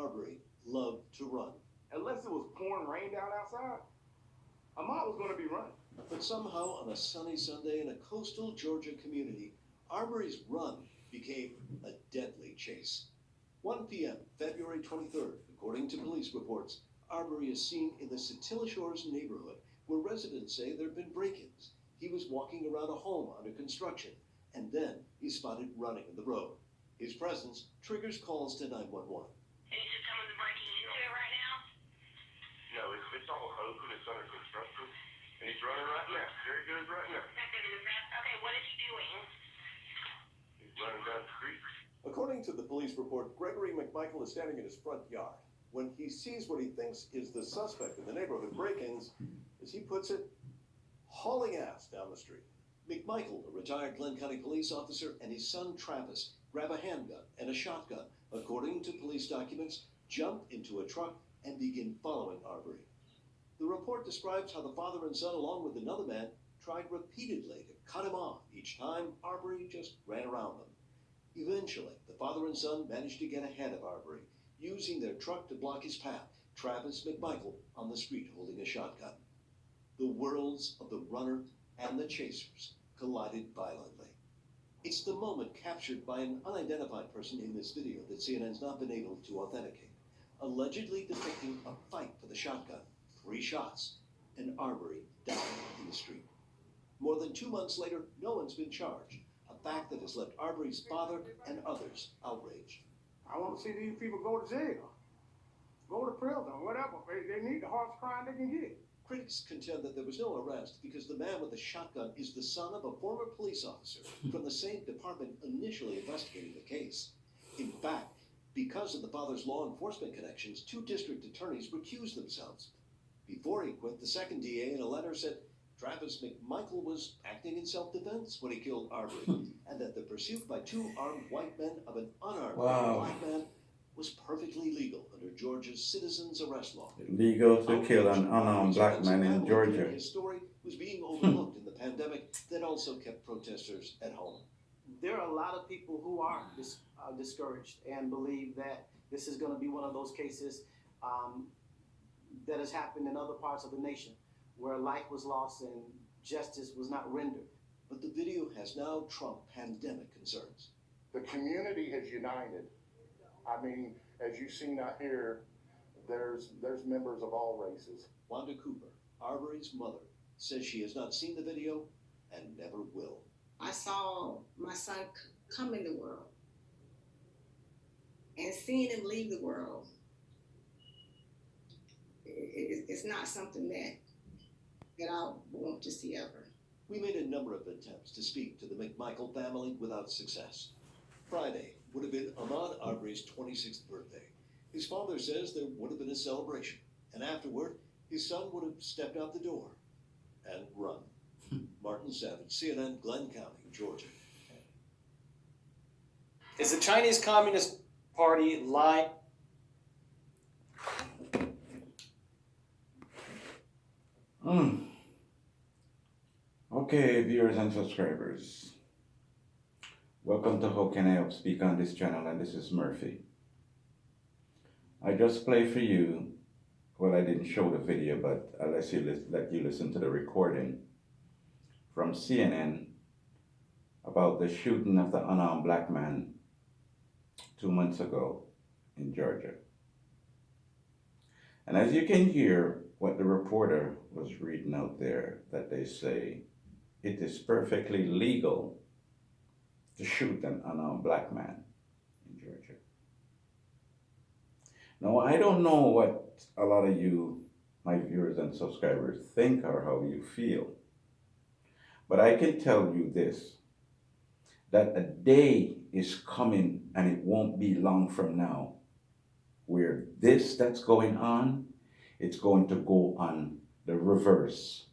Arbery loved to run. Unless it was pouring rain down outside, Ahmad was going to be running. But somehow on a sunny Sunday in a coastal Georgia community, Arbery's run became a deadly chase. 1 p.m., February 23rd, according to police reports, Arbery is seen in the Satilla Shores neighborhood, where residents say there have been break-ins. He was walking around a home under construction, and then he's spotted running in the road. His presence triggers calls to 911. And you said someone's breaking into it right now? No, it's almost open. It's under construction. And he's running right now. There he goes right now. Okay, what is he doing? He's running down the street. According to the police report, Gregory McMichael is standing in his front yard when he sees what he thinks is the suspect in the neighborhood break-ins, as he puts it, hauling ass down the street. McMichael, a retired Glenn County police officer, and his son Travis grab a handgun and a shotgun, according to police documents, jump into a truck and begin following Arbery. The report describes how the father and son, along with another man, tried repeatedly to cut him off. Each time, Arbery just ran around them. Eventually, the father and son managed to get ahead of Arbery, using their truck to block his path. Travis McMichael on the street holding a shotgun. The worlds of the runner and the chasers collided violently. It's the moment captured by an unidentified person in this video that CNN's not been able to authenticate, allegedly depicting a fight for the shotgun. 3 shots, and Arbery died in the street. More than 2 months later, no one's been charged, a fact that has left Arbery's father and others outraged. I want to see these people go to jail, go to prison, whatever. They need the hardest crime they can get. Critics contend that there was no arrest because the man with the shotgun is the son of a former police officer from the same department initially investigating the case. In fact, because of the father's law enforcement connections, 2 district attorneys recused themselves. Before he quit, the second DA in a letter said Travis McMichael was acting in self-defense when he killed Arbery, and that the pursuit by 2 armed white men of an unarmed black man was perfectly legal under Georgia's citizens arrest law. Legal to kill an unarmed black man in Georgia. His story was being overlooked in the pandemic that also kept protesters at home. There are a lot of people who are discouraged and believe that this is going to be one of those cases that has happened in other parts of the nation where life was lost and justice was not rendered. But the video has now trumped pandemic concerns. The community has united. I mean, as you've seen out here, there's members of all races. Wanda Cooper, Arbery's mother, says she has not seen the video and never will. I saw my son come in the world, and seeing him leave the world, it's not something that I want to see ever. We made a number of attempts to speak to the McMichael family without success. Friday would have been Ahmaud Arbery's 26th birthday. His father says there would have been a celebration, and afterward, his son would have stepped out the door and run. Martin Savage, CNN, Glenn County, Georgia. Is the Chinese Communist Party lying? Okay, viewers and subscribers. Welcome to How Can I Help Speak on this channel, and this is Murphy. I just played for you, well, I didn't show the video, but I'll let you listen to the recording from CNN about the shooting of the unarmed black man 2 months ago in Georgia. And as you can hear what the reporter was reading out there, that they say it is perfectly legal to shoot an unarmed black man in Georgia. Now, I don't know what a lot of you, my viewers and subscribers, think or how you feel, but I can tell you this, that a day is coming, and it won't be long from now, where this that's going on, it's going to go on the reverse.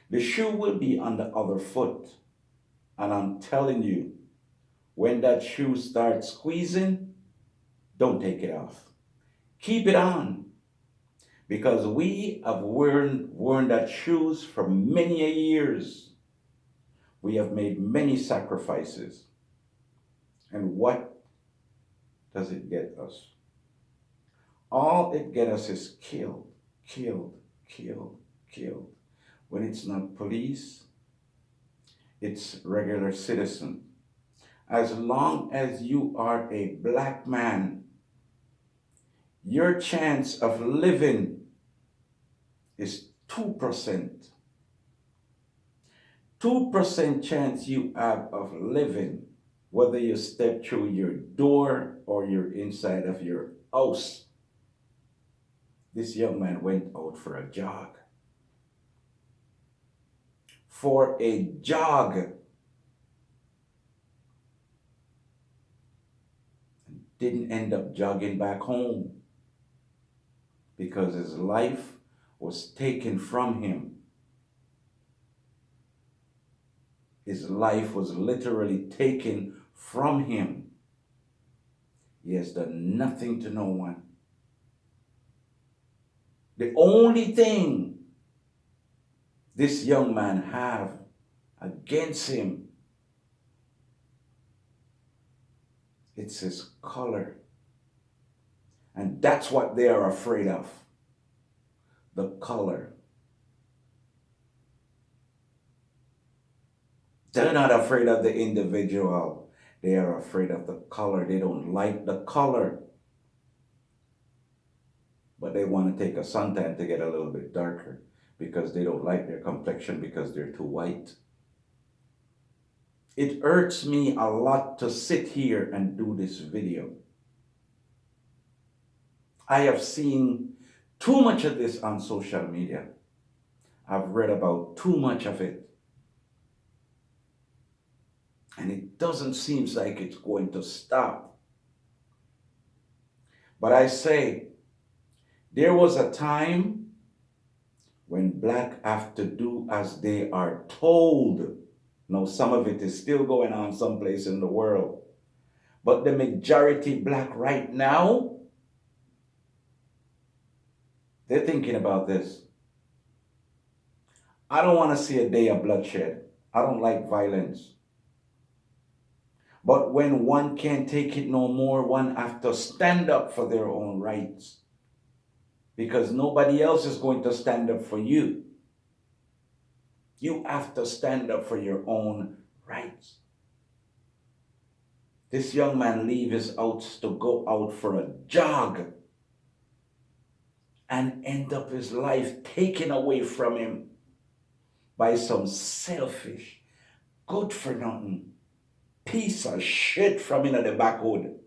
The shoe will be on the other foot. And I'm telling you, when that shoe starts squeezing, don't take it off. Keep it on. Because we have worn that shoes for many years. We have made many sacrifices. And what does it get us? All it get us is killed, killed, killed, killed. When it's not police, it's regular citizen. As long as you are a black man, your chance of living is 2%. 2% chance you have of living, whether you step through your door or you're inside of your house. This young man went out for a jog. For a jog. Didn't end up jogging back home because his life was taken from him. His life was literally taken from him. He has done nothing to no one. The only thing this young man have against him, it's his color. And that's what they are afraid of. The color. They're not afraid of the individual. They are afraid of the color. They don't like the color. But they want to take a suntan to get a little bit darker because they don't like their complexion because they're too white. It hurts me a lot to sit here and do this video. I have seen too much of this on social media. I've read about too much of it. And it doesn't seem like it's going to stop. But I say, there was a time when black have to do as they are told. Now, some of it is still going on someplace in the world. But the majority black right now, they're thinking about this. I don't want to see a day of bloodshed. I don't like violence. But when one can't take it no more, one have to stand up for their own rights. Because nobody else is going to stand up for you. You have to stand up for your own rights. This young man leave his house to go out for a jog and end up his life taken away from him by some selfish, good for nothing piece of shit from in the backwood.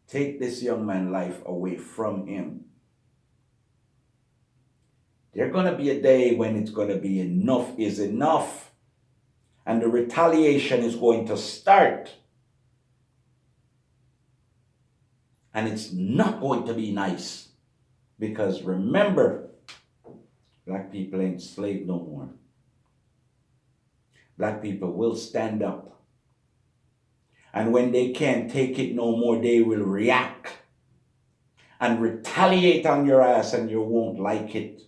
Take this young man's life away from him. There's going to be a day when it's going to be enough is enough. And the retaliation is going to start. And it's not going to be nice. Because remember, black people ain't slaves no more. Black people will stand up. And when they can't take it no more, they will react and retaliate on your ass, and you won't like it.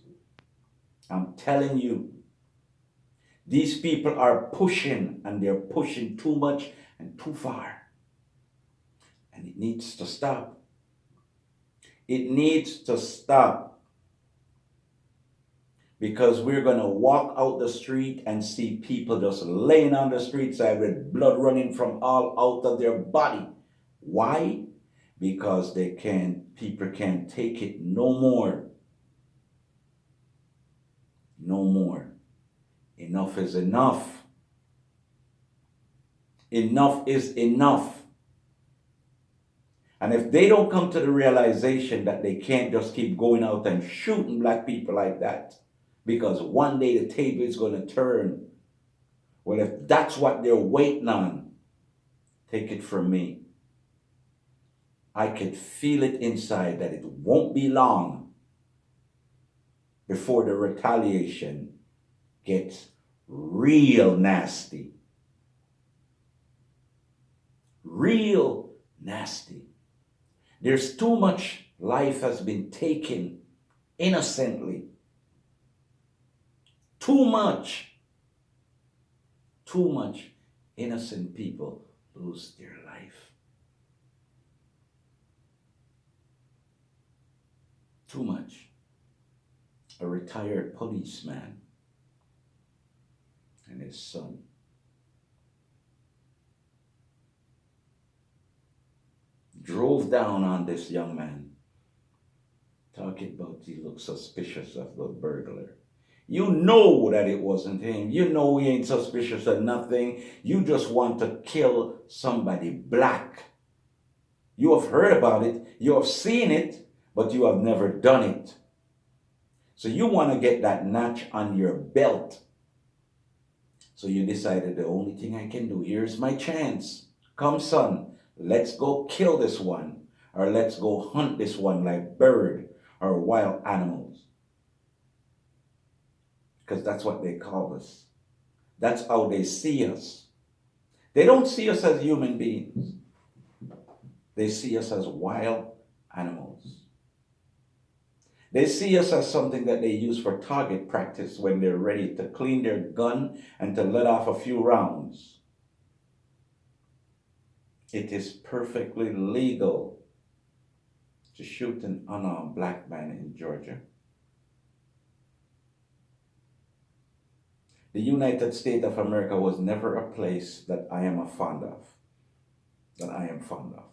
I'm telling you, these people are pushing, and they're pushing too much and too far. And it needs to stop. It needs to stop. Because we're going to walk out the street and see people just laying on the street side with blood running from all out of their body. Why? Because people can't take it no more. No more. Enough is enough. Enough is enough. And if they don't come to the realization that they can't just keep going out and shooting black people like that, because one day the table is going to turn. Well, if that's what they're waiting on, take it from me. I could feel it inside that it won't be long before the retaliation gets real nasty. Real nasty. There's too much life has been taken innocently. Too much innocent people lose their life. Too much. A retired policeman and his son. Drove down on this young man, talking about he looked suspicious of the burglar. You know that it wasn't him. You know he ain't suspicious of nothing. You just want to kill somebody black. You have heard about it, you have seen it, but you have never done it. So you want to get that notch on your belt. So you decided the only thing I can do, here's my chance. Come son, let's go kill this one, or let's go hunt this one like bird or wild animals. Because that's what they call us. That's how they see us. They don't see us as human beings. They see us as wild animals. They see us as something that they use for target practice when they're ready to clean their gun and to let off a few rounds. It is perfectly legal to shoot an unarmed black man in Georgia. The United States of America was never a place that I am fond of.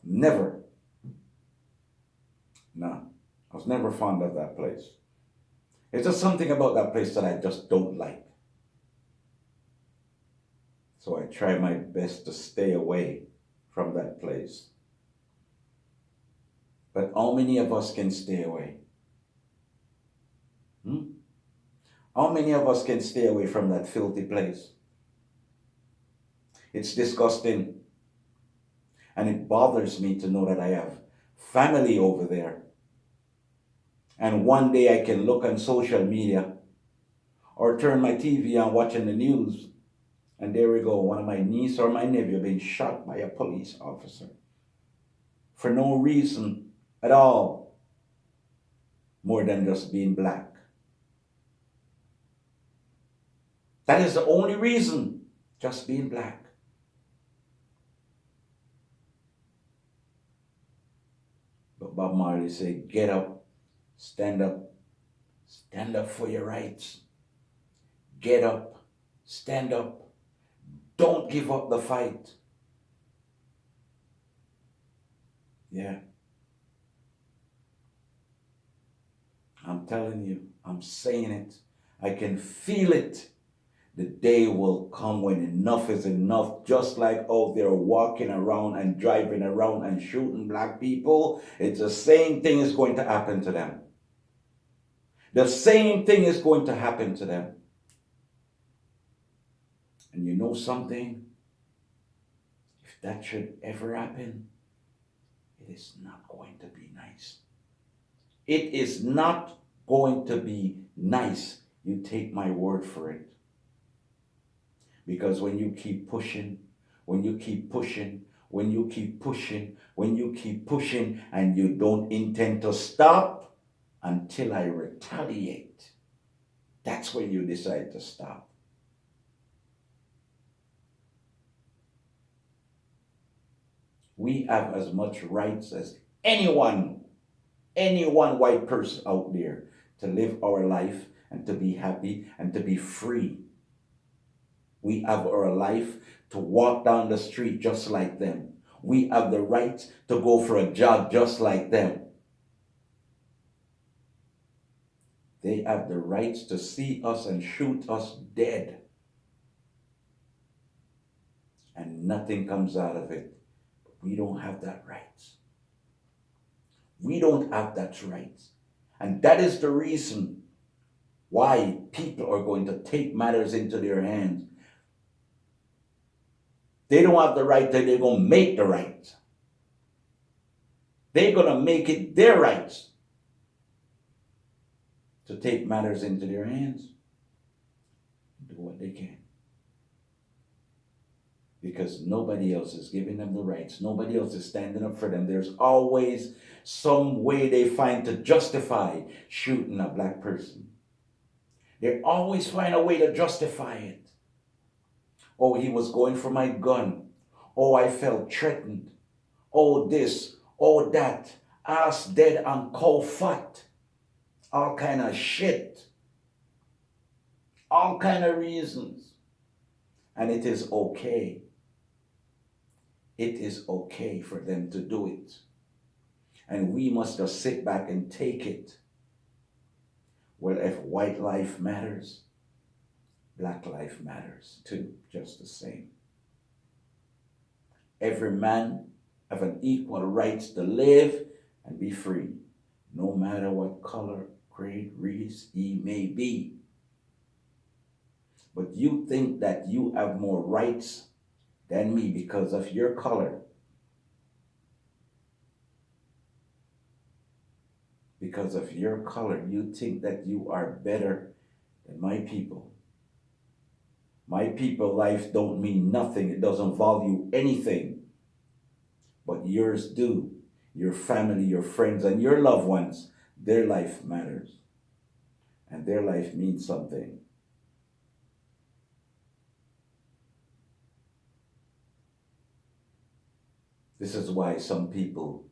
Never. No. I was never fond of that place. It's just something about that place that I just don't like. So I try my best to stay away from that place. But how many of us can stay away? How many of us can stay away from that filthy place? It's disgusting. And it bothers me to know that I have family over there. And one day I can look on social media or turn my TV on watching the news, and there we go, one of my niece or my nephew being shot by a police officer for no reason at all, more than just being black. That is the only reason, just being black. But Bob Marley said, get up. Stand up for your rights. Get up, stand up. Don't give up the fight. Yeah. I'm telling you, I'm saying it. I can feel it. The day will come when enough is enough. Just like out there walking around and driving around and shooting black people, it's the same thing is going to happen to them. The same thing is going to happen to them. And you know something? If that should ever happen, it is not going to be nice. It is not going to be nice. You take my word for it. Because when you keep pushing, when you keep pushing, when you keep pushing, when you keep pushing, and you don't intend to stop until I retaliate, that's when you decide to stop. We have as much rights as anyone white person out there to live our life and to be happy and to be free. We have our life to walk down the street just like them. We have the right to go for a jog just like them. They have the rights to see us and shoot us dead. And nothing comes out of it. We don't have that right. We don't have that right. And that is the reason why people are going to take matters into their hands. They don't have the right, that they're going to make the right. They're going to make it their right to take matters into their hands. Do what they can. Because nobody else is giving them the rights. Nobody else is standing up for them. There's always some way they find to justify shooting a black person. They always find a way to justify it. Oh, he was going for my gun. Oh, I felt threatened. Oh, this. Oh, that. Ass dead and cow fat. all kind of shit, all kind of reasons. And it is okay. It is okay for them to do it. And we must just sit back and take it. Well, if white life matters, black life matters too, just the same. Every man have an equal rights to live and be free, no matter what color, creed, race he may be. But you think that you have more rights than me because of your color. Because of your color, you think that you are better than my people. My people life don't mean nothing. It doesn't value anything. But yours do. Your family, your friends, and your loved ones, their life matters. And their life means something. This is why some people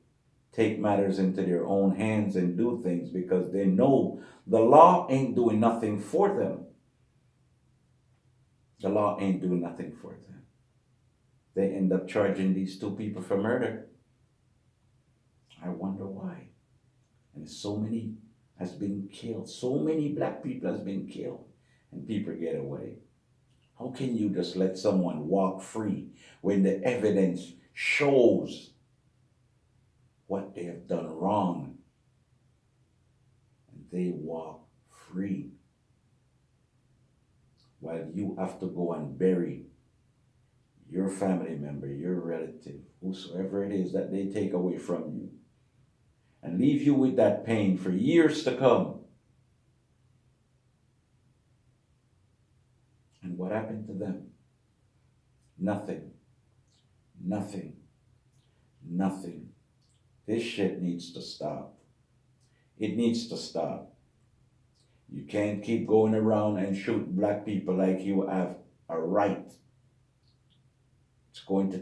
take matters into their own hands and do things, because they know the law ain't doing nothing for them. The law ain't doing nothing for them. They end up charging these two people for murder. I wonder why. And so many has been killed. So many black people has been killed. And people get away. How can you just let someone walk free when the evidence shows what they have done wrong? And they walk free. While you have to go and bury your family member, your relative, whosoever it is that they take away from you, and leave you with that pain for years to come. And what happened to them? Nothing. Nothing. Nothing. This shit needs to stop. It needs to stop. You can't keep going around and shoot black people like you have a right.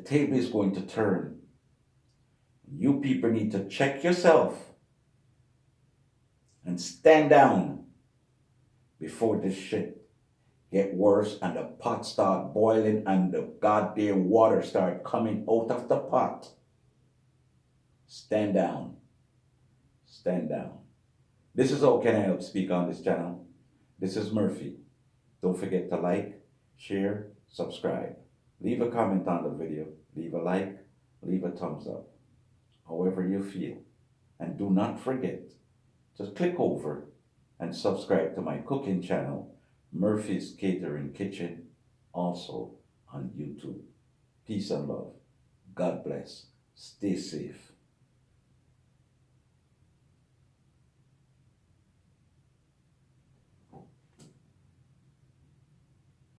Table is going to turn. You people need to check yourself and stand down before this shit get worse and the pot start boiling and the goddamn water start coming out of the pot. Stand down. Stand down. This is How Can I Help Speak on this channel. This is Murphy. Don't forget to like, share, subscribe. Leave a comment on the video. Leave a like. Leave a thumbs up. However you feel. And do not forget to click over and subscribe to my cooking channel, Murphy's Catering Kitchen, also on YouTube. Peace and love. God bless. Stay safe.